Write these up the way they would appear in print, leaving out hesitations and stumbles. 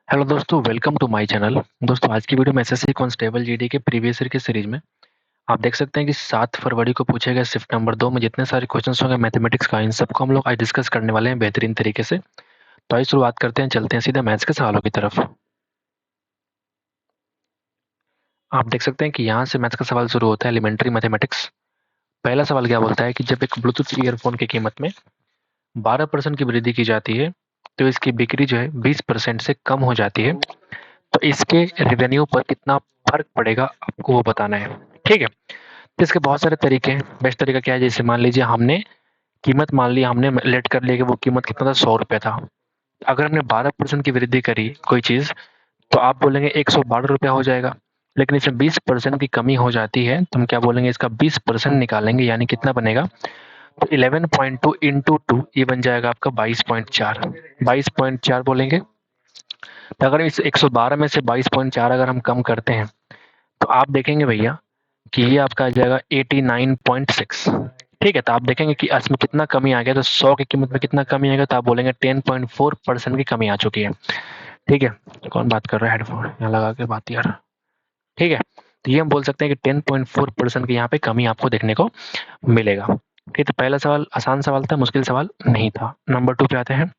Hello दोस्तों, welcome to my channel. दोस्तों, आज की वीडियो में एसएससी कांस्टेबल जीडी के प्रीवियस ईयर की सीरीज में आप देख सकते हैं कि 7 फरवरी को पूछे गए शिफ्ट नंबर 2 में जितने सारे क्वेश्चंस होंगे मैथमेटिक्स का, इन सबको हम लोग आज डिस्कस करने वाले हैं बेहतरीन तरीके से। तो आइए शुरुआत करते हैं, चलते हैं सीधा मैथ्स के सवालों की तरफ। आप देख सकते हैं कि यहाँ से मैथ्स का सवाल शुरू होता है, एलिमेंट्री मैथमेटिक्स। पहला सवाल क्या बोलता है कि जब एक ब्लूटूथ ईयरफोन की कीमत में 12% की वृद्धि की जाती है तो इसकी बिक्री जो है 20% से कम हो जाती है, तो इसके रेवेन्यू पर कितना फर्क पड़ेगा आपको वो बताना है। ठीक है, तो इसके बहुत सारे तरीके हैं। बेस्ट तरीका क्या है, जैसे मान लीजिए हमने कीमत मान ली, हमने लेट कर लिया कि वो कीमत कितना था, 100 रुपये था। अगर हमने 12% की वृद्धि करी कोई चीज़, तो आप बोलेंगे 112 रुपया हो जाएगा। लेकिन इसमें 20% की कमी हो जाती है तो हम क्या बोलेंगे, इसका 20% निकालेंगे, यानी कितना बनेगा, तो 11.2 इंटू 2 ये बन जाएगा आपका 22.4। 22.4 बोलेंगे। तो अगर इस 112 में से 22.4 अगर हम कम करते हैं तो आप देखेंगे भैया कि ये आपका आ जाएगा 89.6। ठीक है, तो आप देखेंगे कि इसमें कितना कमी आ गया, तो 100 की कीमत में कितना कमी आएगा, तो आप बोलेंगे 10.4% की कमी आ चुकी है। ठीक है, कौन बात कर रहा है, हेडफोन यहाँ लगा के बात यार। ठीक है, तो ये हम बोल सकते हैं कि 10.4% की यहाँ पे कमी आपको देखने को मिलेगा। ठीक, तो पहला सवाल आसान सवाल था, मुश्किल सवाल नहीं था। नंबर 2 पे आते हैं।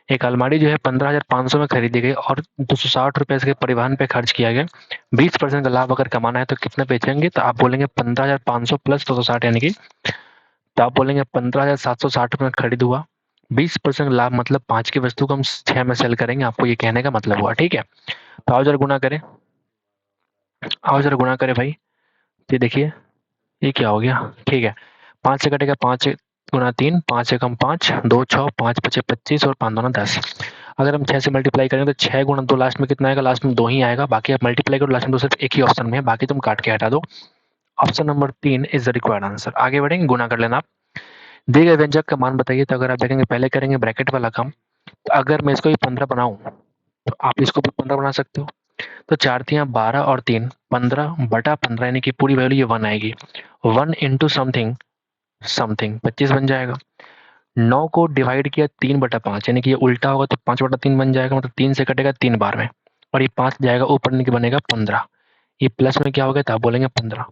एक अलमारी जो है 15,500 में खरीदी गई और 260 रुपए इसके परिवहन पे खर्च किया गया। 20% का लाभ अगर कमाना है तो कितने बेचेंगे, तो आप बोलेंगे 15,500 प्लस 260, यानी कि तो आप बोलेंगे 15,760 रुपये में खरीद हुआ। 20% लाभ मतलब 5 की वस्तु को हम 6 में सेल करेंगे, आपको ये कहने का मतलब हुआ। ठीक है, तो आओ जरा गुना करें, आओ जरा गुना करें भाई। ये देखिए ये क्या हो गया। ठीक है, 5 से कटेगा 5 गुना 3, 5 एकम 5, 2 6, 5 पचे 25 और 5 दूना 10। अगर हम 6 से मल्टीप्लाई करेंगे तो 6 गुना 2 लास्ट में कितना आएगा, लास्ट में 2 ही आएगा। बाकी आप मल्टीप्लाई करो, लास्ट में 2 सिर्फ एक ही ऑप्शन में है, बाकी तुम काट के हटा दो। Option number 3 is the required answer. आगे बढ़ेंगे, गुना कर लेना आप। दिए गए व्यंजक का मान बताइए। तो अगर आप देखेंगे पहले करेंगे ब्रैकेट वाला काम। तो अगर मैं इसको भी 15 बनाऊं तो आप इसको भी 15 बना सकते हो। तो 4 तियां 12 और 3 15 बटा 15, यानी कि पूरी वैल्यू ये 1 आएगी। 1 इंटू समथिंग समथिंग 25 बन जाएगा। 9 को डिवाइड किया 3/5, यानी कि ये उल्टा होगा तो 5/3 बन जाएगा, मतलब 3 से कटेगा 3 बार में, और ये 5 जाएगा ऊपर, यानी कि बनेगा 15। ये प्लस में क्या होगा, तो आप बोलेंगे 15।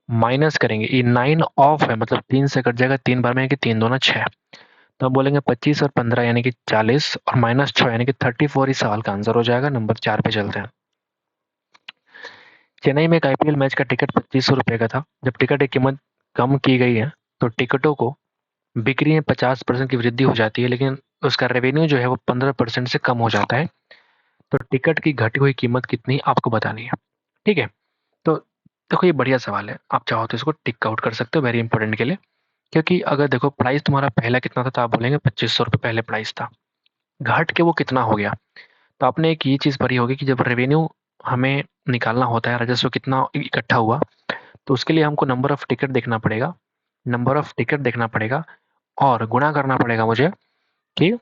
माइनस करेंगे, ये 9 ऑफ है, मतलब 3 से कट जाएगा 3 बार में, कि 3 दूना 6। तो हम बोलेंगे 25 और 15 यानी कि 40, और माइनस 6 यानी कि 34 इस सवाल का आंसर हो जाएगा। नंबर 4 पे चलते हैं। चेन्नई में एक आईपीएल मैच का टिकट 2500 रुपये का था। जब टिकट की कीमत कम की गई है तो टिकटों को बिक्री में 50% की वृद्धि हो जाती है, लेकिन उसका रेवेन्यू जो है वो 15% से कम हो जाता है। तो टिकट की घटी हुई कीमत कितनी आपको बतानी है। ठीक है, तो देखो ये बढ़िया सवाल है, आप चाहो तो इसको टिक आउट कर सकते हो, वेरी इंपॉर्टेंट के लिए। क्योंकि अगर देखो प्राइस तुम्हारा पहला कितना था, तो आप बोलेंगे 2500 रुपये पहले प्राइस था, घट के वो कितना हो गया। तो आपने एक ये चीज़ पढ़ी होगी कि जब रेवेन्यू हमें निकालना होता है, राजस्व कितना इकट्ठा हुआ, तो उसके लिए हमको नंबर ऑफ टिकट देखना पड़ेगा, नंबर ऑफ टिकट देखना पड़ेगा, और गुणा करना पड़ेगा मुझे कि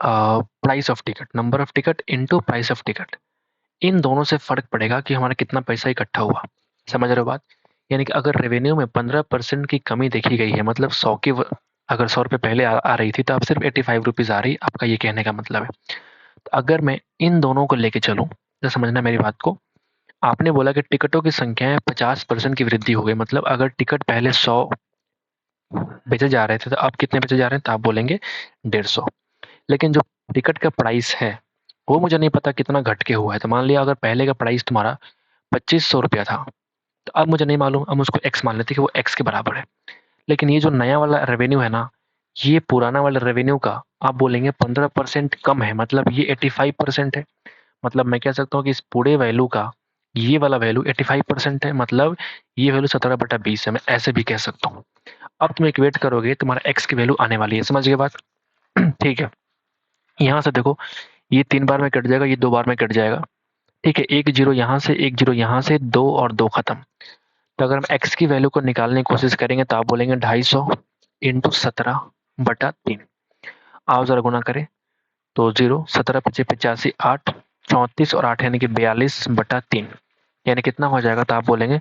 price of ticket, number of ticket into price of ticket, इन दोनों से फर्क पड़ेगा कि हमारा कितना पैसा इकट्ठा हुआ। समझ रहे हो बात। यानी कि अगर रेवेन्यू में 15% की कमी देखी गई है, मतलब अगर 100 रुपये पहले आ रही थी, तो अब सिर्फ 85 रुपीज़ आ रही, आपका ये कहने का मतलब है। तो अगर मैं इन दोनों को लेके चलूँ, तो समझना मेरी बात को। आपने बोला कि टिकटों की संख्या में 50% की वृद्धि हो गई, मतलब अगर टिकट पहले 100 बेचे जा रहे थे तो अब कितने बेचे जा रहे हैं, तो आप बोलेंगे 150। लेकिन जो टिकट का प्राइस है वो मुझे नहीं पता कितना घट के हुआ है। तो मान लिया अगर पहले का प्राइस तुम्हारा 2500 रुपया था, तो अब मुझे नहीं मालूम, अब उसको एक्स मान लेते कि वो एक्स के बराबर है। लेकिन ये जो नया वाला रेवेन्यू है ना, ये पुराना वाला रेवेन्यू का आप बोलेंगे 15% कम है, मतलब ये 85% है। मतलब मैं कह सकता हूँ कि इस पूरे वैल्यू का ये वाला वैल्यू 85% है, मतलब ये वैल्यू 17/20 है, मैं ऐसे भी कह सकता हूँ। अब तुम इक्वेट करोगे, तुम्हारा एक्स की वैल्यू आने वाली है, समझ गए बात। ठीक है, यहाँ से देखो, ये 3 बार में कट जाएगा, ये 2 बार में कट जाएगा। ठीक है, एक जीरो यहाँ से, एक जीरो यहाँ से, 2 और 2 खत्म। तो अगर हम एक्स की वैल्यू को निकालने की कोशिश करेंगे तो आप बोलेंगे 250 इंटू 17/3। आओ जरा गुना करें, तो 0 17 पचे 85 8, 34 और 8 यानी कि 42/3, यानी कितना हो जाएगा, तो आप बोलेंगे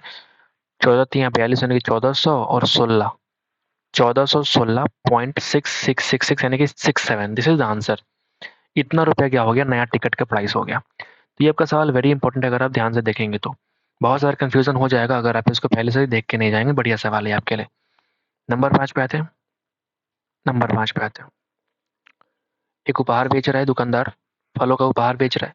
14 तिया 42 यानी कि 1400 और 16, 1416.6666 यानी कि 67। This is the answer. इतना रुपया क्या हो गया, नया टिकट का प्राइस हो गया। तो ये आपका सवाल वेरी इंपॉर्टेंट है, अगर आप ध्यान से देखेंगे तो बहुत सारा कंफ्यूजन हो जाएगा अगर आप इसको पहले से ही देख के नहीं जाएंगे। बढ़िया सवाल है आपके लिए। नंबर 5 पे आते हैं। नंबर 5 पे आते हैं। एक उपहार बेच रहा है दुकानदार, फलों का उपहार बेच रहा है।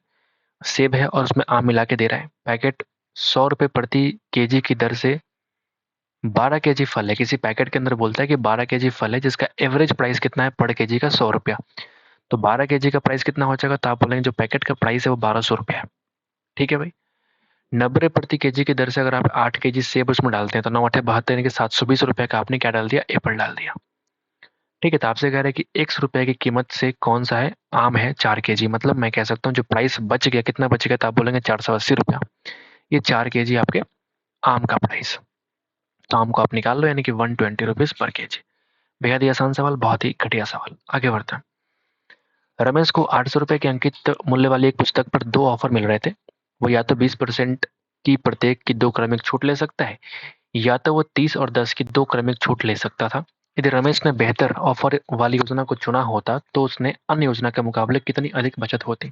सेब है और उसमें आम मिला के दे रहा है। पैकेट 100 रुपये प्रति केजी की दर से 12 केजी फल है। किसी पैकेट के अंदर बोलता है कि 12 केजी फल है जिसका एवरेज प्राइस कितना है पर केजी का, 100 रुपया। तो 12 केजी का प्राइस कितना हो जाएगा, तो आप बोलेंगे जो पैकेट का प्राइस है वो 1200 रुपया है। ठीक है भाई। 90 प्रति केजी की दर से अगर आप 8 केजी सेब उसमें डालते हैं तो 9 8 72 यानी कि 720 रुपये का आपने क्या डाल दिया, एप्पल डाल दिया। ठीक है। तो आपसे कह रहे हैं कि X रुपए की कीमत से कौन सा है, आम है 4 केजी। मतलब मैं कह सकता हूँ जो प्राइस बच गया, कितना बच गया, तो आप बोलेंगे 480 रुपया। ये 4 केजी आपके आम का प्राइस। तो आम को आप निकाल लो, यानी कि 120 रुपीज पर केजी। बेहद ही आसान सवाल, बहुत ही घटिया सवाल। आगे बढ़ते हैं। रमेश को 800 रुपये के अंकित मूल्य वाली एक पुस्तक पर 2 ऑफर मिल रहे थे। वो या तो 20% की प्रत्येक की 2 क्रमिक छूट ले सकता है, या तो वो 30 और 10 की 2 क्रमिक छूट ले सकता था। यदि रमेश ने बेहतर ऑफर वाली योजना को चुना होता तो उसने अन्य योजना के मुकाबले कितनी अधिक बचत होती।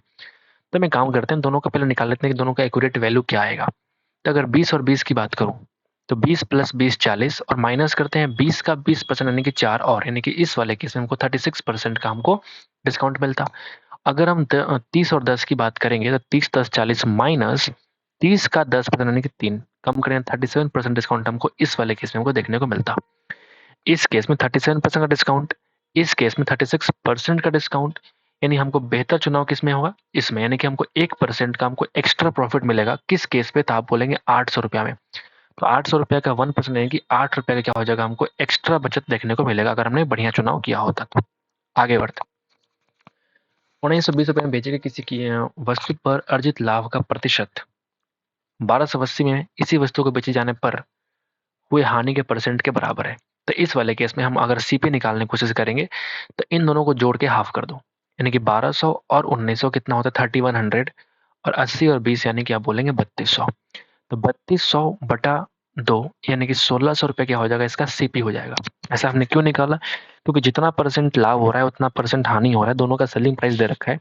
तो मैं काम करते हैं, दोनों का पहले निकाल लेते हैं कि दोनों का एक्यूरेट वैल्यू क्या आएगा। तो अगर 20 और 20 की बात करूं तो 20 प्लस 20 40 और माइनस करते हैं 20 का 20% यानी कि 4 और, यानी कि इस वाले केस में हमको 36% का हमको डिस्काउंट मिलता। अगर हम 30 और 10 की बात करेंगे तो 30 10 40 माइनस 30 का 10% यानी कि 3 कम करें, 37% डिस्काउंट हमको इस वाले केस में हमको देखने को मिलता। इस केस में 37% का डिस्काउंट, इस केस में 36% का डिस्काउंट, यानी हमको बेहतर चुनाव किसमें होगा, इसमें। यानी कि हमको 1% का हमको एक्स्ट्रा प्रॉफिट मिलेगा। किस केस पे, तो आप बोलेंगे 800 रुपया में। तो 800 रुपया का 1% यानी कि 8 रुपया का क्या हो जाएगा, हमको एक्स्ट्रा बचत देखने को मिलेगा अगर हमने बढ़िया चुनाव किया होता तो। आगे बढ़ते। 1920 रुपये में बेचे गए किसी की वस्तु पर अर्जित लाभ का प्रतिशत 1280 में इसी वस्तु को बेचे जाने पर हुए हानि के परसेंट के बराबर है। तो इस वाले केस में हम अगर सीपी निकालने की कोशिश करेंगे तो इन दोनों को जोड़ के हाफ कर दो, यानी कि 1200 और 1900 कितना होता है 3100, और 80 और 20 यानी कि आप बोलेंगे 3200। तो 3200 बटा 2 यानी कि 1600 रुपये क्या हो जाएगा, इसका सीपी हो जाएगा। ऐसा हमने क्यों निकाला, क्योंकि जितना परसेंट लाभ हो रहा है उतना परसेंट हानि हो रहा है। दोनों का सेलिंग प्राइस दे रखा है,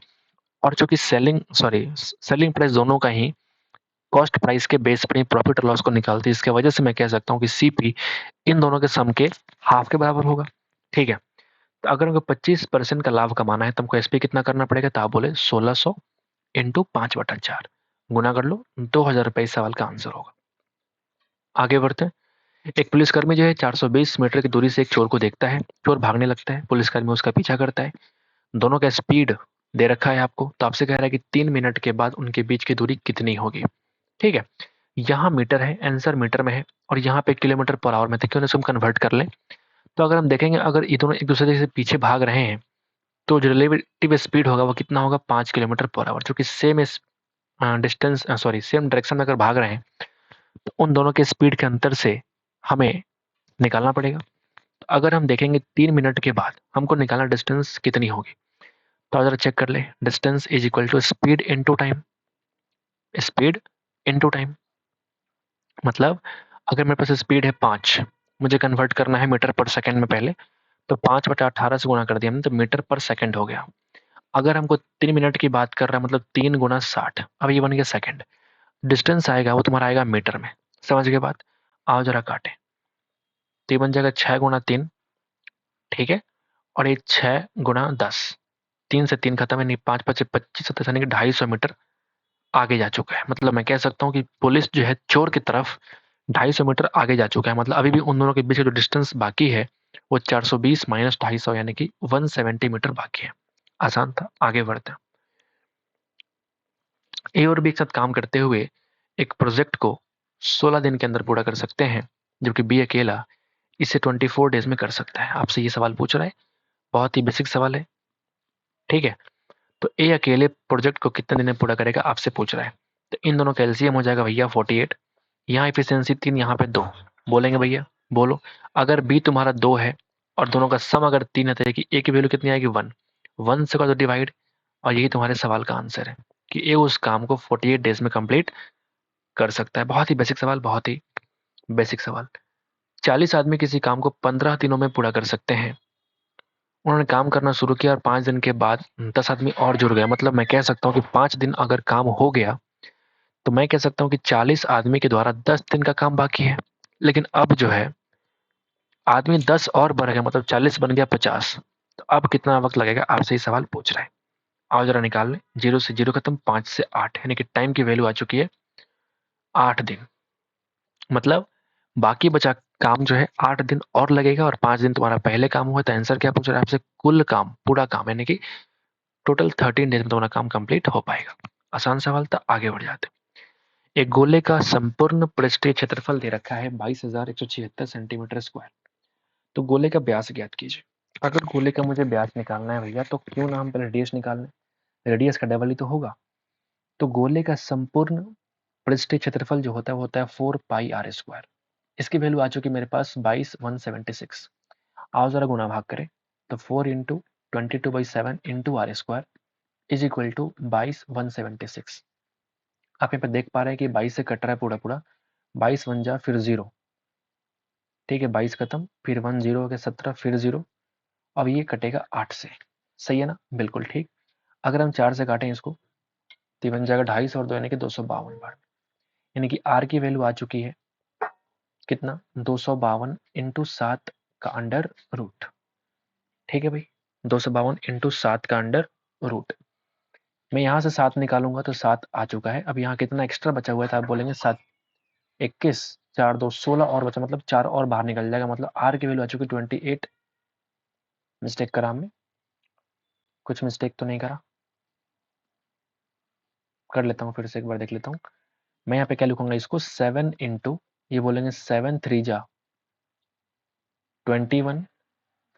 और चूंकि सेलिंग प्राइस दोनों का ही कॉस्ट प्राइस के बेस पर प्रॉफिट और लॉस को निकालती है। इसके वजह से मैं कह सकता हूँ कि सीपी इन दोनों के सम के हाफ के बराबर होगा। ठीक है। तो अगर हमको 25% का लाभ कमाना है तो हमको एसपी कितना करना पड़ेगा, तो आप बोले 1600 इंटू 5/4 गुना कर लो, 2000 रुपये इस सवाल का आंसर होगा। आगे बढ़ते हैं। एक पुलिसकर्मी जो है 420 मीटर की दूरी से एक चोर को देखता है। चोर भागने लगता है, पुलिसकर्मी उसका पीछा करता है। दोनों का स्पीड दे रखा है आपको, तो आपसे कह रहा है कि 3 मिनट के बाद उनके बीच की दूरी कितनी होगी। ठीक है। यहाँ मीटर है, आंसर मीटर में है, और यहाँ पे किलोमीटर पर आवर में, तो क्यों ना इसको हम कन्वर्ट कर लें। तो अगर हम देखेंगे अगर ये दोनों एक दूसरे से पीछे भाग रहे हैं तो जो रिलेटिव स्पीड होगा वो कितना होगा, 5 किलोमीटर पर आवर। क्योंकि same distance sorry same direction में अगर भाग रहे हैं तो उन दोनों के स्पीड के अंतर से हमें निकालना पड़ेगा। तो अगर हम देखेंगे 3 मिनट के बाद हमको निकालना डिस्टेंस कितनी होगी, तो जरा चेक कर ले। Distance is equal to speed into time. Speed into time मतलब अगर मेरे पास स्पीड है 5, मुझे कन्वर्ट करना है मीटर पर सेकंड में पहले, तो 5/18 से गुणा कर दिया हमने तो मीटर पर सेकंड हो गया। अगर हमको 3 मिनट की बात कर रहा है मतलब 3 × 60, अब ये बन गया सेकंड। डिस्टेंस आएगा वो तुम्हारा आएगा मीटर में। समझ गए बात। आओ जरा काटे। तो ये बन जाएगा 6 × 3। ठीक है। और ये 6 × 10, 3 से 3 खत्म है, नहीं 5 × 5 = 25, यानी कि 250 मीटर आगे जा चुका है। मतलब मैं कह सकता हूँ कि पुलिस जो है चोर की तरफ 250 मीटर आगे जा चुका है। मतलब अभी भी उन दोनों के बीच जो डिस्टेंस बाकी है वो 420 माइनस 250 यानी कि 170 मीटर बाकी है। आसान था। आगे बढ़ते हैं। ए और बी एक साथ काम करते हुए एक प्रोजेक्ट को 16 दिन के अंदर पूरा कर सकते हैं, जबकि बी अकेला इसे 24 डेज में कर सकता है। आपसे ये सवाल पूछ रहा है, बहुत ही बेसिक सवाल है। ठीक है। तो ए अकेले प्रोजेक्ट को कितने दिन में पूरा करेगा आपसे पूछ रहा है। तो इन दोनों का एलसीएम हो जाएगा भैया 48। यहाँ एफिशिएंसी 3, यहाँ पे 2। बोलेंगे भैया बोलो। अगर बी तुम्हारा 2 है और दोनों का सम अगर 3 है तो ए की वैल्यू कितनी आएगी 1। 1 से कर दो डिवाइड, और यही तुम्हारे सवाल का आंसर है कि ए उस काम को 48 डेज में कंप्लीट कर सकता है। बहुत ही बेसिक सवाल, बहुत ही बेसिक सवाल। 40 आदमी किसी काम को 15 दिनों में पूरा कर सकते हैं। उन्होंने काम करना शुरू किया और 5 दिन के बाद 10 आदमी और जुड़ गया। मतलब मैं कह सकता हूँ कि 5 दिन अगर काम हो गया तो मैं कह सकता हूँ कि 40 आदमी के द्वारा 10 दिन का काम बाकी है। लेकिन अब जो है आदमी 10 और बढ़ गया, मतलब 40 बन गया 50। तो अब कितना वक्त लगेगा, आपसे ही सवाल पूछ रहा है। आओ जरा निकाल लें। 0 से 0 खत्म, 5 से 8, यानी कि टाइम की वैल्यू आ चुकी है 8 दिन। मतलब बाकी बचा काम जो है 8 दिन और लगेगा और 5 दिन तुम्हारा पहले काम हुआ। तो आंसर क्या पूछ रहा है आपसे, कुल काम, पूरा काम, यानी कि टोटल 13 डेज में तुम्हारा काम कंप्लीट हो पाएगा। आसान सवाल था, आगे बढ़ जाते। एक गोले का संपूर्ण पृष्ठीय क्षेत्रफल दे रखा है 22,176 सेंटीमीटर स्क्वायर। तो गोले का व्यास ज्ञात कीजिए। अगर गोले का मुझे व्यास निकालना है भैया, तो क्यों ना हम पहले रेडियस निकाल लें, रेडियस का डबल ही तो होगा। तो गोले का संपूर्ण पृष्ठीय क्षेत्रफल जो होता है वो होता है 4 पाई r²। इसकी वैल्यू आ चुकी मेरे पास 22,176। आओ जरा गुणा भाग करें। तो 4 × 22/7 × r² इज इक्वल टू 22,176। आप यहाँ पे देख पा रहे हैं कि 22 से कट रहा है पूरा पूरा, 22 1 जा फिर 0, ठीक है, 22 खत्म, फिर 1 0 हो गया, 17 फिर 0। अब ये कटेगा 8 से, सही है ना, बिल्कुल ठीक। अगर हम 4 से काटें इसको तो बन जाएगा 250 और 2 यानी कि 252 बार, यानी कि आर की वैल्यू आ चुकी है कितना, 252 इंटू 7 का अंडर रूट। ठीक है भाई, 252 इंटू 7 का अंडर रूट। मैं यहाँ से 7 निकालूंगा तो 7 आ चुका है। अब यहाँ कितना एक्स्ट्रा बचा हुआ है, तो आप बोलेंगे 7 21, 4 2 16 और बचा, मतलब 4 और बाहर निकल जाएगा। मतलब आर की वैल्यू आ चुकी 28। मिस्टेक करा हमने, कुछ मिस्टेक तो नहीं करा, कर लेता हूँ फिर से एक बार देख लेता हूँ। मैं यहाँ पे क्या लिखूंगा इसको, 7 इंटू, ये बोलेंगे 7 3 जा 21,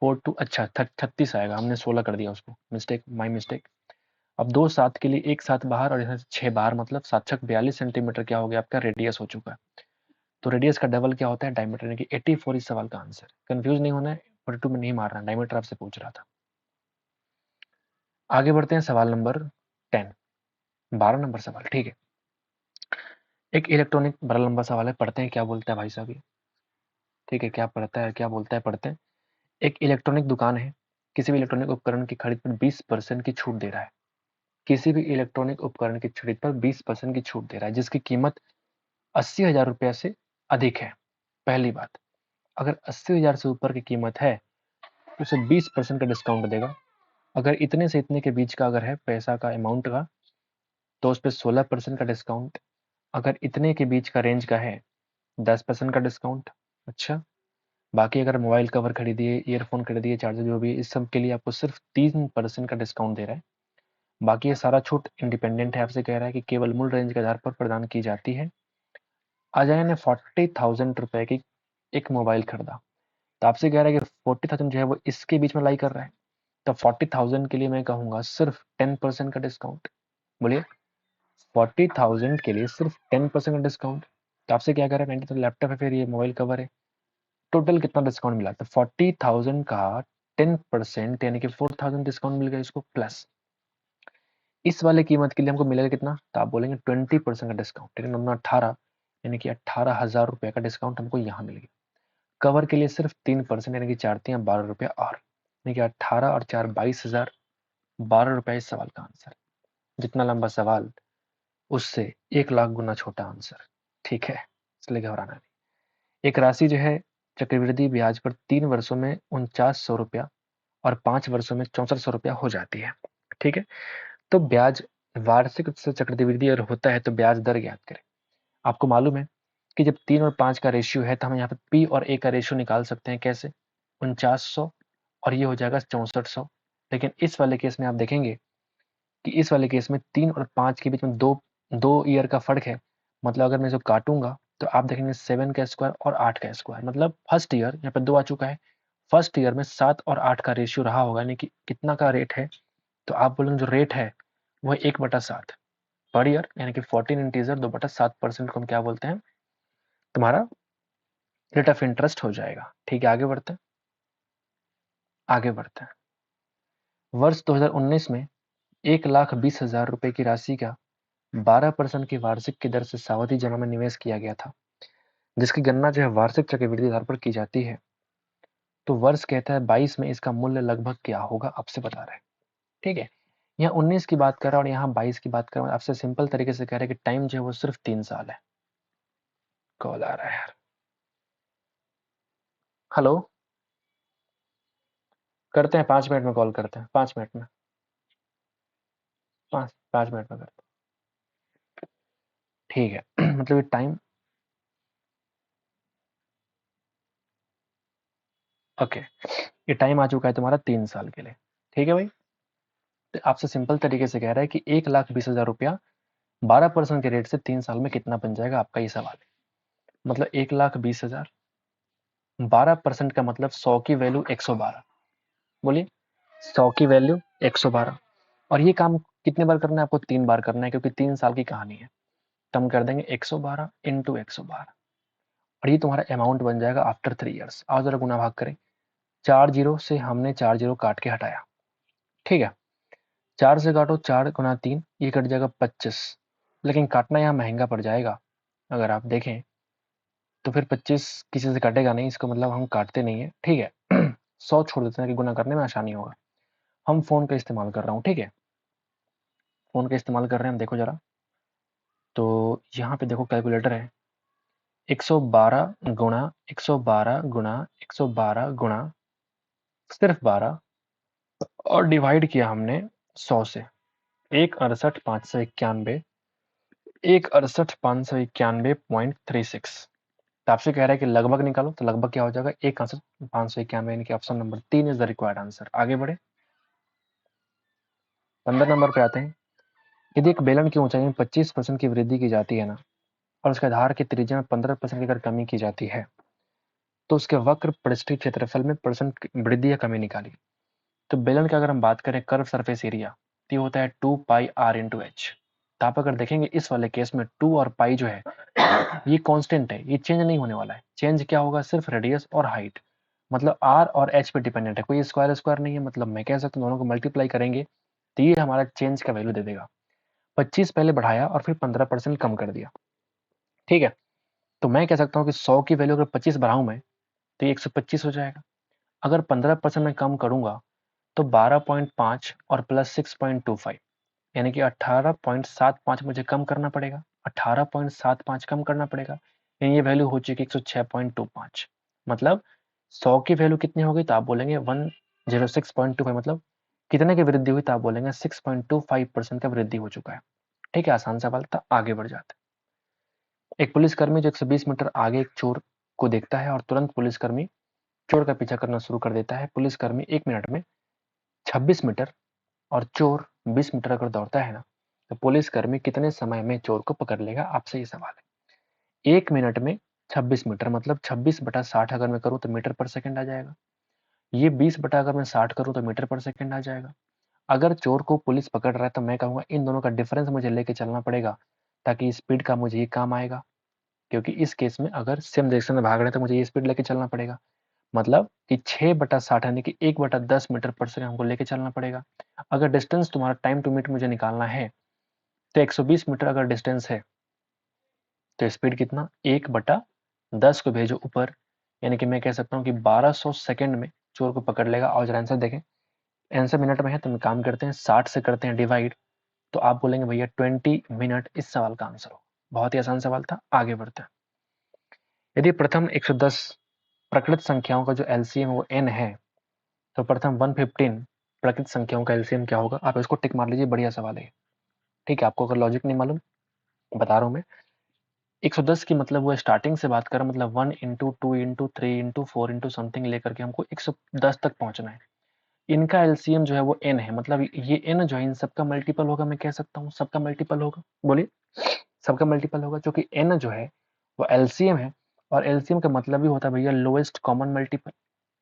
4 2, अच्छा 36 आएगा, हमने 16 कर दिया उसको, मिस्टेक, माई मिस्टेक। अब 2 7 के लिए एक 7 बाहर और यहाँ से 6 बाहर, मतलब 7 6 42 सेंटीमीटर क्या हो गया आपका, रेडियस हो चुका है। तो रेडियस का डबल क्या होता है, डायमीटर, यानी कि 84 इस सवाल का आंसर। कंफ्यूज नहीं होना है, 42 में नहीं मारना, डायमीटर आपसे पूछ रहा था। आगे बढ़ते हैं, सवाल नंबर 10, 12 नंबर सवाल, ठीक है। एक इलेक्ट्रॉनिक, बड़ा लंबा सवाल है, पढ़ते हैं क्या बोलता है भाई साहब ये, ठीक है, क्या पढ़ता है, क्या बोलता है, पढ़ते हैं। एक इलेक्ट्रॉनिक दुकान है, किसी भी इलेक्ट्रॉनिक उपकरण की खरीद पर 20% की छूट दे रहा है। किसी भी इलेक्ट्रॉनिक उपकरण की खरीद पर 20% की छूट दे रहा है, जिसकी कीमत 80,000 रुपया से अधिक है। पहली बात, अगर 80,000 से ऊपर की कीमत है तो उसे 20% का डिस्काउंट देगा। अगर इतने से इतने के बीच का अगर है पैसा का अमाउंट का, तो उस पर 16% का डिस्काउंट। अगर इतने के बीच का रेंज का है, 10% का डिस्काउंट। अच्छा, बाकी अगर मोबाइल कवर खरीदिए, ईयरफोन खरीदिए, चार्जर, जो भी, इस सब के लिए आपको सिर्फ 3% का डिस्काउंट दे रहा है। बाकी ये सारा छूट इंडिपेंडेंट है, आपसे कह रहा है कि केवल मूल रेंज के आधार पर प्रदान की जाती है। अजय ने 40,000 रुपए की एक मोबाइल खरीदा, तो आपसे कह रहा है कि 40,000 जो है वो इसके बीच में लाई कर रहा है। तो 40,000 के लिए मैं कहूंगा सिर्फ 10% का डिस्काउंट। बोलिए, 40,000 के लिए सिर्फ 10% का डिस्काउंट। तो आपसे क्या कर रहा है, 90 लैपटॉप है, फिर ये मोबाइल कवर है, टोटल कितना डिस्काउंट मिला, तो 40,000 का 10% यानी कि 4,000 डिस्काउंट मिल गया इसको, प्लस इस वाले कीमत के लिए हमको मिलेगा कितना, तो आप बोलेंगे 20% का डिस्काउंट, लेकिन हमने 18, यानी कि 18,000 रुपये का डिस्काउंट हमको यहाँ मिल गया। कवर के लिए सिर्फ 3%, यानी कि 4×3 12 रुपया और, यानी कि 18 और 4 22,000, 12 रुपया इस सवाल का आंसर। जितना लंबा सवाल उससे 1 लाख गुना छोटा आंसर, ठीक है, इसलिए घबराना नहीं। एक राशि जो है चक्रवृद्धि ब्याज पर 3 वर्षों में 4900 रुपया और 5 वर्षों में 6400 रुपया हो जाती है, ठीक है। तो ब्याज वार्षिक से चक्रवृद्धि अगर होता है तो ब्याज दर ज्ञात करें। आपको मालूम है कि जब 3 और 5 का रेशियो है तो हम यहाँ पे पी और ए का रेशियो निकाल सकते हैं, कैसे, 4900 और ये हो जाएगा 6400। लेकिन इस वाले केस में आप देखेंगे कि इस वाले केस में 3 और 5 के बीच में दो दो ईयर का फर्क है। मतलब अगर मैं इसको काटूंगा तो आप देखेंगे 7 का स्क्वायर और 8 का स्क्वायर, मतलब फर्स्ट ईयर यहाँ पे 2 आ चुका है, फर्स्ट ईयर में 7 और 8 का रेशियो रहा होगा, यानी कि कितना का रेट है, तो आप बोलेंगे जो रेट है वह 1/7 पर ईयर, यानी कि 14 इंटीजर 2/7% को हम क्या बोलते हैं, तुम्हारा रेट ऑफ इंटरेस्ट हो जाएगा। ठीक है, आगे बढ़ते हैं, आगे बढ़ते हैं। वर्ष 2019 में 1,20,000 रुपए की राशि का 12% की वार्षिक की दर से सावधि जमा में निवेश किया गया था, जिसकी गणना जो है वार्षिक चक्रवृद्धि दर पर की जाती है। तो वर्ष कहता है 22 में इसका मूल्य लगभग क्या होगा, आपसे बता रहा है। ठीक है, यहाँ 19 की बात कर रहा है और यहाँ 22 की बात कर रहा है। आपसे सिंपल तरीके से कह रहा है कि टाइम जो है वो सिर्फ 3 साल है। कॉल आ रहा है यार। हेलो, करते हैं 5 मिनट में, कॉल करते हैं 5 मिनट में, 5 मिनट में करते हैं। ठीक है मतलब ये टाइम, ओके, ये टाइम आ चुका है तुम्हारा 3 साल के लिए। ठीक है भाई, तो आपसे सिंपल तरीके से कह रहा है कि 1,20,000 रुपया 12% के रेट से 3 साल में कितना बन जाएगा, आपका ये सवाल है। मतलब 1,20,000, 12% का मतलब 100 की वैल्यू 112। बोलिए, 100 की वैल्यू 112। और ये काम कितने बार करना है आपको? 3 बार करना है, क्योंकि 3 साल की कहानी है। तो हम कर देंगे 112 इंटू 112, और ये तुम्हारा अमाउंट बन जाएगा आफ्टर 3 ईयर्स। आओ जरा गुना भाग करें। 4 जीरो से हमने 4 जीरो काट के हटाया। ठीक है, 4 से काटो, 4 गुना 3, ये कट जाएगा 25। लेकिन काटना यहाँ महंगा पड़ जाएगा। अगर आप देखें तो फिर 25 किसी से कटेगा नहीं, इसका मतलब हम काटते नहीं है। ठीक है 100 छोड़ देते हैं कि गुना करने में आसानी होगा। हम फोन का इस्तेमाल कर रहा हूँ। ठीक है, फोन का इस्तेमाल कर रहे हैं हम, देखो जरा। तो यहाँ पे देखो कैलकुलेटर है। 112 गुणा 112 गुणा 112 गुणा सिर्फ 12, और डिवाइड किया हमने 100 से। 1,68,591, 1,68,591.36। तो आपसे कह रहा है कि लगभग निकालो, तो लगभग क्या हो जाएगा? 1,68,591, यानी कि option number 3 is the required answer. आगे बढ़े, 15 नंबर पे आते हैं। यदि एक बेलन की ऊंचाई में 25% की वृद्धि की जाती है ना, और उसके आधार की त्रिज्या में 15% की अगर कमी की जाती है, तो उसके वक्र पृष्ठीय क्षेत्रफल में परसेंट वृद्धि या कमी निकाली। तो बेलन की अगर हम बात करें कर्व सरफेस एरिया, तो ये होता है 2πr/h। तो आप अगर देखेंगे इस वाले केस में 2 और पाई जो है ये कांस्टेंट है, ये चेंज नहीं होने वाला है। चेंज क्या होगा? सिर्फ रेडियस और हाइट। मतलब आर और एच पे डिपेंडेंट है, कोई स्क्वायर स्क्वायर नहीं है। मतलब मैं कह सकता हूँ दोनों को मल्टीप्लाई करेंगे तो ये हमारा चेंज का वैल्यू दे देगा। 25 पहले बढ़ाया और फिर 15% कम कर दिया। ठीक है, तो मैं कह सकता हूँ कि 100 की वैल्यू अगर 25 बढ़ाऊं मैं, तो ये 125 हो जाएगा। अगर 15% में कम करूंगा तो 12.5 और प्लस 6.25, यानी कि 18.75 मुझे कम करना पड़ेगा। 18.75 कम करना पड़ेगा, यानी ये वैल्यू हो चुकी 106.25। मतलब 100 की वैल्यू कितनी होगी? तो आप बोलेंगे 106.25। मतलब कितने की वृद्धि हुई? तो आप बोलेंगे 6.25% का वृद्धि हो चुका है। ठीक है, आसान सवाल था। आगे बढ़ जाते हैं। एक पुलिसकर्मी जो 120 मीटर आगे एक चोर को देखता है और तुरंत पुलिसकर्मी चोर का पीछा करना शुरू कर देता है। पुलिसकर्मी 1 मिनट में 26 मीटर और चोर 20 मीटर अगर दौड़ता है ना, तो पुलिसकर्मी कितने समय में चोर को पकड़ लेगा? आपसे ये सवाल है। 1 मिनट में 26 मीटर, मतलब 26/60 अगर मैं करूं तो मीटर पर सेकंड आ जाएगा। ये 20 बटा अगर मैं 60 करूं तो मीटर पर सेकंड आ जाएगा। अगर चोर को पुलिस पकड़ रहा है तो मैं कहूंगा इन दोनों का डिफरेंस मुझे लेके चलना पड़ेगा, ताकि स्पीड का मुझे ये काम आएगा। क्योंकि इस केस में अगर सेम डायरेक्शन में भाग रहे हैं तो मुझे ये स्पीड लेके चलना पड़ेगा। मतलब कि 6/60 यानी कि 1/10 मीटर पर सेकंड हमको लेके चलना पड़ेगा। अगर डिस्टेंस तुम्हारा टाइम टू मीटर मुझे निकालना है, तो 120 मीटर अगर डिस्टेंस है तो स्पीड कितना? 1/10 को भेजो ऊपर, यानी कि मैं कह सकता हूँ कि 1200 सेकंड में चोर को पकड़ लेगा। और जरा आंसर देखें, आंसर मिनट में है तो हम काम करते हैं 60 से करते हैं डिवाइड, तो आप बोलेंगे भैया 20 मिनट इस सवाल का आंसर हो। बहुत ही आसान सवाल था। आगे बढ़ते हैं। यदि प्रथम 110 प्रकृत संख्याओं का जो एलसीएम वो n है, तो प्रथम 115 प्रकृत संख्याओं का एलसीएम क्या होगा? आप इसको टिक मार लीजिए, बढ़िया सवाल है। ठीक है, आपको अगर लॉजिक नहीं मालूम बता रहा हूं मैं। 110 की मतलब वो स्टार्टिंग से बात कर रहा, मतलब 1 into 2 into 3 into 4 into something लेकर के हमको 110 तक पहुंचना है। इनका एलसीएम जो है वो n है, मतलब ये n जो है इन सबका मल्टीपल होगा। मैं कह सकता हूँ सबका मल्टीपल होगा। बोलिए, सबका मल्टीपल होगा, क्योंकि n जो है वो एलसीएम है, और एलसीएम का मतलब ही होता है भैया लोएस्ट कॉमन मल्टीपल।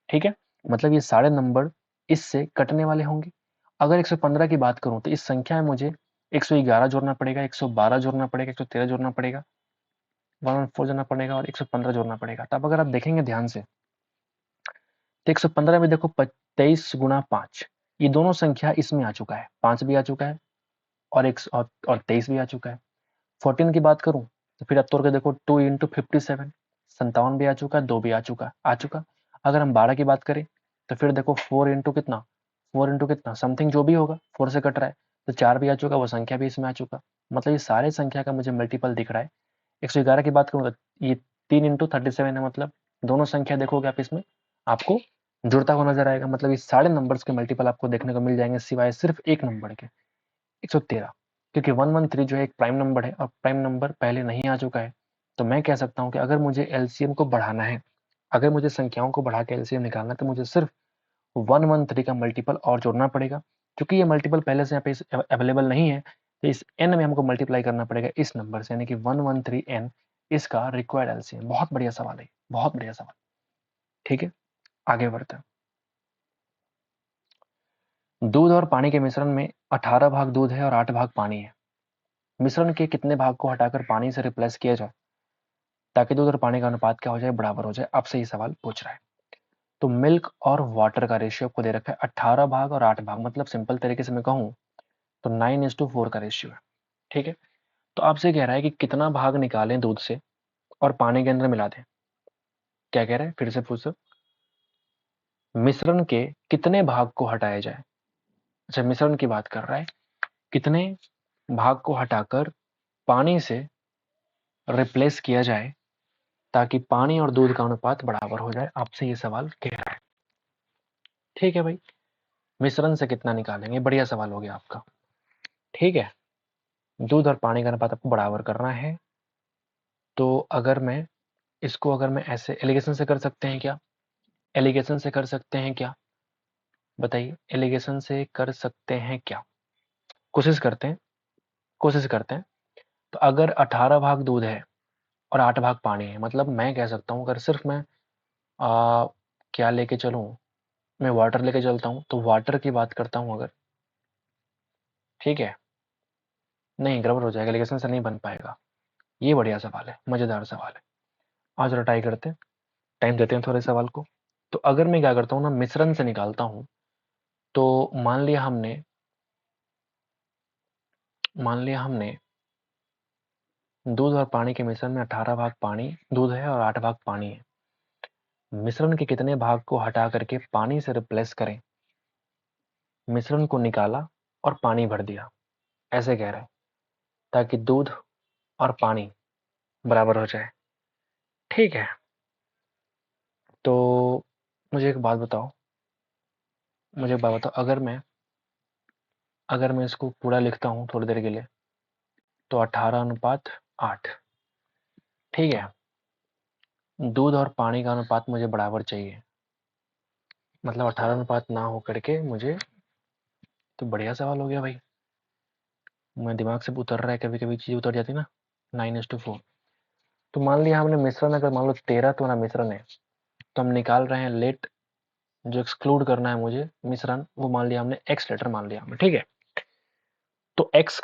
ठीक है, मतलब ये सारे नंबर इससे कटने वाले होंगे। अगर 115 की बात करूं तो इस संख्या में मुझे 111 जोड़ना पड़ेगा, 112 जोड़ना पड़ेगा, 113 जोड़ना पड़ेगा, 114 जोड़ना पड़ेगा और 115 जोड़ना पड़ेगा। तब अगर आप देखेंगे ध्यान से तो 115 में देखो 23 गुणा 5, ये दोनों संख्या इसमें आ चुका है। 5 भी आ चुका है और 23 भी आ चुका है। 14 की बात करूं तो फिर अब तोड़ के देखो 2 इंटू 57, 57 भी आ चुका है, 2 भी आ चुका। अगर हम 12 की बात करें तो फिर देखो 4 इंटू कितना, 4 इंटू कितना समथिंग जो भी होगा, 4 से कट रहा है तो 4 भी आ चुका, वो संख्या भी इसमें आ चुका, मतलब ये सारे संख्या का मुझे मल्टीपल दिख रहा है। 111 की बात करूँ तो ये 3 इंटू 37 है, मतलब दोनों संख्या देखोगे आप इसमें आपको जुड़ता हुआ नजर आएगा, मतलब ये सारे नंबर्स के मल्टीपल आपको देखने को मिल जाएंगे सिवाय सिर्फ एक नंबर के 113, क्योंकि 113 जो है एक प्राइम नंबर है और प्राइम नंबर पहले नहीं आ चुका है। तो मैं कह सकता हूँ कि अगर मुझे एलसीएम को बढ़ाना है, अगर मुझे संख्याओं को बढ़ा के एलसीएम निकालना है तो मुझे सिर्फ 113 का मल्टीपल और जोड़ना पड़ेगा, क्योंकि ये मल्टीपल पहले से यहाँ पे अवेलेबल नहीं है, तो इस n में हमको मल्टीप्लाई करना पड़ेगा इस नंबर से, यानी कि 113n इसका रिक्वायर्ड एलसीएम। बहुत बढ़िया सवाल है, बहुत बढ़िया सवाल। ठीक है, आगे बढ़ते हैं। दूध और पानी के मिश्रण में 18 भाग दूध है और 8 भाग पानी है। मिश्रण के कितने भाग को हटाकर पानी से रिप्लेस किया जाए ताकि दूध और पानी का अनुपात क्या हो जाए, बराबर हो जाए। आपसे ये सवाल पूछ रहा है। तो मिल्क और वाटर का रेशियो आपको दे रखा है 18 भाग और 8 भाग, मतलब सिंपल तरीके से मैं कहूँ तो 9:4 का रेशियो है। ठीक है, तो आपसे कह रहा है कि कितना भाग निकालें दूध से और पानी के अंदर मिला दें। क्या कह रहा है, फिर से पूछो, मिश्रण के कितने भाग को हटाया जाए। अच्छा, मिश्रण की बात कर रहा है, कितने भाग को हटाकर पानी से रिप्लेस किया जाए ताकि पानी और दूध का अनुपात बराबर हो जाए। आपसे ये सवाल कह रहा है। ठीक है भाई, मिश्रण से कितना निकालेंगे, बढ़िया सवाल हो गया आपका। ठीक है, दूध और पानी का अनुपात आपको बराबर करना है। तो अगर मैं इसको, अगर मैं ऐसे एलिगेशन से कर सकते हैं क्या, एलिगेशन से कर सकते हैं क्या, बताइए, एलिगेशन से कर सकते हैं क्या, कोशिश करते हैं, कोशिश करते हैं। तो अगर 18 भाग दूध है और 8 भाग पानी है, मतलब मैं कह सकता हूँ अगर सिर्फ मैं क्या लेके चलूँ, मैं वाटर लेके चलता हूँ तो वाटर की बात करता हूँ अगर, ठीक है, नहीं गड़बड़ हो जाएगा, एलिगेशन से नहीं बन पाएगा। ये बढ़िया सवाल है, मजेदार सवाल है। आज ट्राई करते हैं, टाइम देते हैं थोड़े सवाल को। तो अगर मैं क्या करता हूँ ना, मिश्रण से निकालता हूँ, तो मान लिया हमने दूध और पानी के मिश्रण में 18 भाग पानी दूध है और 8 भाग पानी है। मिश्रण के कितने भाग को हटा करके पानी से रिप्लेस करें, मिश्रण को निकाला और पानी भर दिया, ऐसे कह रहे हैं, ताकि दूध और पानी बराबर हो जाए। ठीक है, तो मुझे एक बात बताओ, अगर मैं इसको पूरा लिखता हूँ थोड़ी देर के लिए, तो 18:8। ठीक है, दूध और पानी का अनुपात मुझे बराबर चाहिए, मतलब 18:8 ना हो करके मुझे, तो बढ़िया सवाल हो गया भाई। मैं दिमाग से उतर रहा है, कभी कभी चीज़ उतर जाती ना। 9:4। तो मान लिया हमने मिश्रण, अगर मान लो 13 तो ना मिश्रण है, तो हम निकाल रहे हैं लेट, जो एक्सक्लूड करना है मुझे मिश्रण, वो मान लिया हमने एक्स लेटर मान लिया हमने। ठीक है, तो एक्स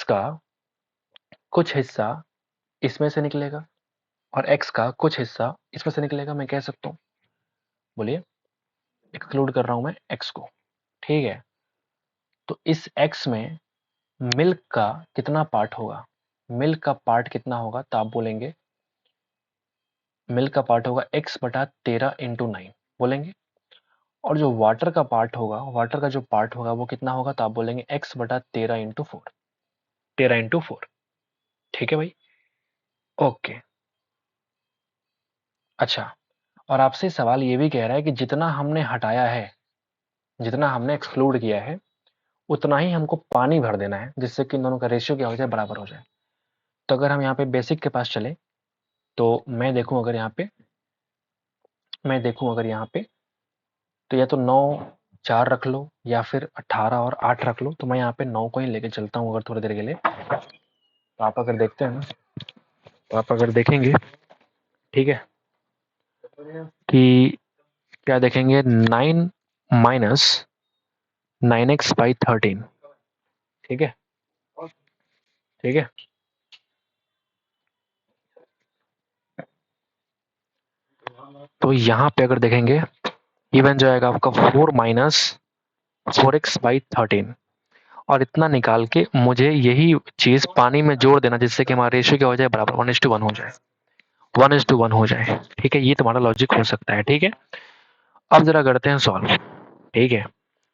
का कुछ हिस्सा इसमें से निकलेगा और एक्स का कुछ हिस्सा इसमें से निकलेगा, मैं कह सकता हूँ। बोलिए, एक्सक्लूड कर रहा हूं मैं एक्स को। ठीक है, तो इस एक्स में मिल्क का कितना पार्ट होगा, मिल्क का पार्ट कितना होगा, तो आप बोलेंगे मिल्क का पार्ट होगा x/13 × 9 बोलेंगे। और जो वाटर का पार्ट होगा, वाटर का जो पार्ट होगा वो कितना होगा, तो आप बोलेंगे x/13 × 4, 13 × 4। ठीक है भाई, ओके। अच्छा, और आपसे सवाल ये भी कह रहा है कि जितना हमने हटाया है, जितना हमने एक्सक्लूड किया है, उतना ही हमको पानी भर देना है, जिससे कि इन दोनों का रेशियो क्या हो जाए, बराबर हो जाए। तो अगर हम यहाँ पे बेसिक के पास चले, तो मैं देखूं अगर यहाँ पे, तो या तो 9 4 रख लो या फिर 18 और 8 रख लो, तो मैं यहाँ पे 9 को ही लेके चलता हूँ अगर थोड़ी देर के लिए। तो आप अगर देखते हैं ना, तो आप अगर देखेंगे, ठीक है, कि क्या देखेंगे, 9 माइनस 9x/13। ठीक है, ठीक है, तो यहाँ पे अगर देखेंगे, ये बन जाएगा आपका 4 माइनस 4x/13, और इतना निकाल के मुझे यही चीज पानी में जोड़ देना, जिससे कि हमारा रेशियो क्या हो जाए, बराबर 1:1 हो जाए। 1:1 हो जाए। ठीक है, ये तुम्हारा लॉजिक हो सकता है। ठीक है, अब जरा करते हैं सॉल्व। ठीक है,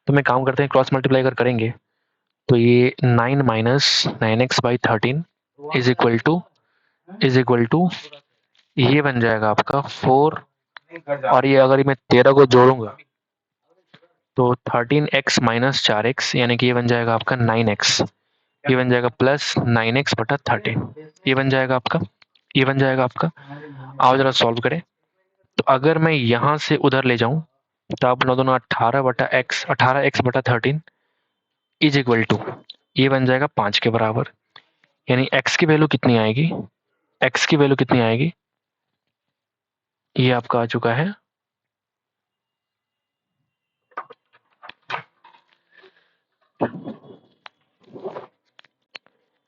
तो मैं काम करते हैं, क्रॉस मल्टीप्लाई अगर करेंगे तो ये 9 minus 9x/13 is equal to ये बन जाएगा आपका 4, और ये अगर मैं 13 को जोड़ूंगा तो 13x माइनस 4x, यानी कि ये बन जाएगा आपका 9x, ये बन जाएगा प्लस 9x/13, ये बन जाएगा आपका, ये बन जाएगा आपका। आओ जरा सॉल्व करें। तो अगर मैं यहाँ से उधर ले जाऊं तो आप दोनों 18x/13 इज इक्वल टू ये बन जाएगा 5 के बराबर, यानी x की वैल्यू कितनी आएगी, x की वैल्यू कितनी आएगी, ये आपका आ चुका है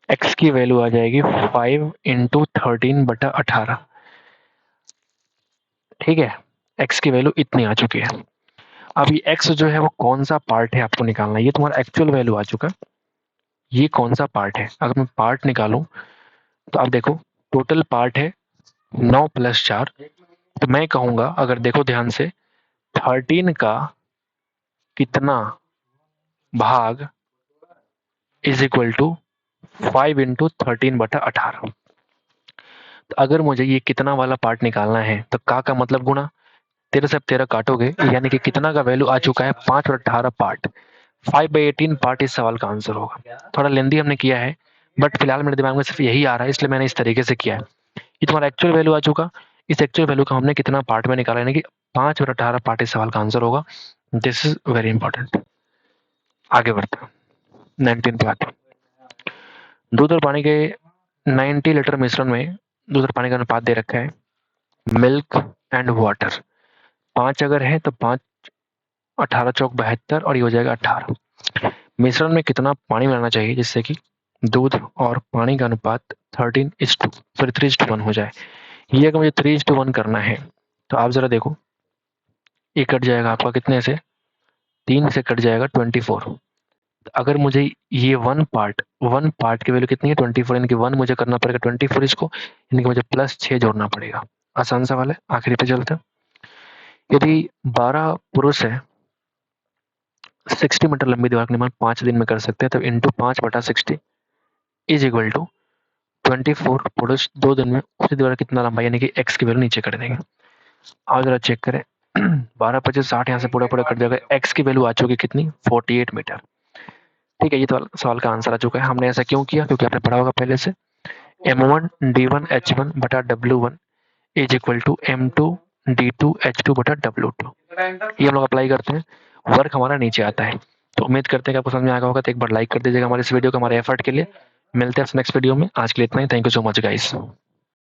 x की वैल्यू आ जाएगी 5 इंटू 13/18। ठीक है, x की वैल्यू इतनी आ चुकी है। अब ये x जो है वो कौन सा पार्ट है आपको निकालना है, ये तुम्हारा एक्चुअल वैल्यू आ चुका है, ये कौन सा पार्ट है। अगर मैं पार्ट निकालूं तो आप देखो टोटल पार्ट है 9 + 4, तो मैं कहूंगा अगर देखो ध्यान से 13 का कितना भाग इज इक्वल टू 5 इंटू 13/18। तो अगर मुझे ये कितना वाला पार्ट निकालना है तो का मतलब गुणा 13 से 13 काटोगे, यानी कि कितना का वैल्यू आ चुका है 5/18 पार्ट, 5/18 पार्ट इस सवाल का आंसर होगा। थोड़ा लेंदी हमने किया है, बट फिलहाल मेरे दिमाग में सिर्फ यही आ रहा है, इसलिए मैंने इस तरीके से किया है। ये तुम्हारा एक्चुअल वैल्यू आ चुका, इस एक्चुअल वैल्यू का हमने कितना पार्ट में निकाला, यानी कि 5/18 पार्ट इस सवाल का आंसर होगा। This is very important. आगे बढ़ते हैं, 19 पे आते हैं। दूध और पानी के 90 लीटर मिश्रण में दूध और पानी का अनुपात दे रखा है, मिल्क एंड वाटर 5 अगर है तो 5, 18 चौक 72, और ये हो जाएगा 18। मिश्रण में कितना पानी मिलाना चाहिए जिससे कि दूध और पानी का अनुपात 3:1 हो जाए। ये अगर मुझे 3:1 करना है तो आप जरा देखो, ये कट जाएगा आपका कितने से, 3 से कट जाएगा 24। अगर मुझे ये वन पार्ट की वैल्यू कितनी है 24, यानी कि 1 मुझे करना पड़ेगा 24 इसको, यानी कि मुझे +6 जोड़ना पड़ेगा। आसान सवाल है, आखिरी पे चलते हैं। यदि 12 पुरुष है 60 मीटर लंबी दीवार का निर्माण 5 दिन में कर सकते हैं, तो इंटू 5/60 इज इक्वल टू 24 पुरुष 2 दिन में उसी दीवार कितना लंबा, यानी कि x की वैल्यू नीचे कर देंगे। आओ जरा चेक करें 12 × 25 60, यहाँ से पूरा पूरा कट जाएगा, x की वैल्यू आ चुकी कितनी 48 मीटर। ठीक है, ये तो सवाल का आंसर आ चुका है। हमने ऐसा क्यों किया, क्योंकि आपने पढ़ा होगा पहले से m1 d1 h1 बटा w1 is equal to m2 d2 h2 बटा w2। ये हम लोग अप्लाई करते हैं, वर्क हमारा नीचे आता है। तो उम्मीद करते हैं कि आपको समझ में आया होगा, तो एक बार लाइक कर दीजिएगा हमारे इस वीडियो को, हमारे एफर्ट के लिए। मिलते हैं नेक्स्ट वीडियो में, आज के लिए इतना ही। Thank you so much guys.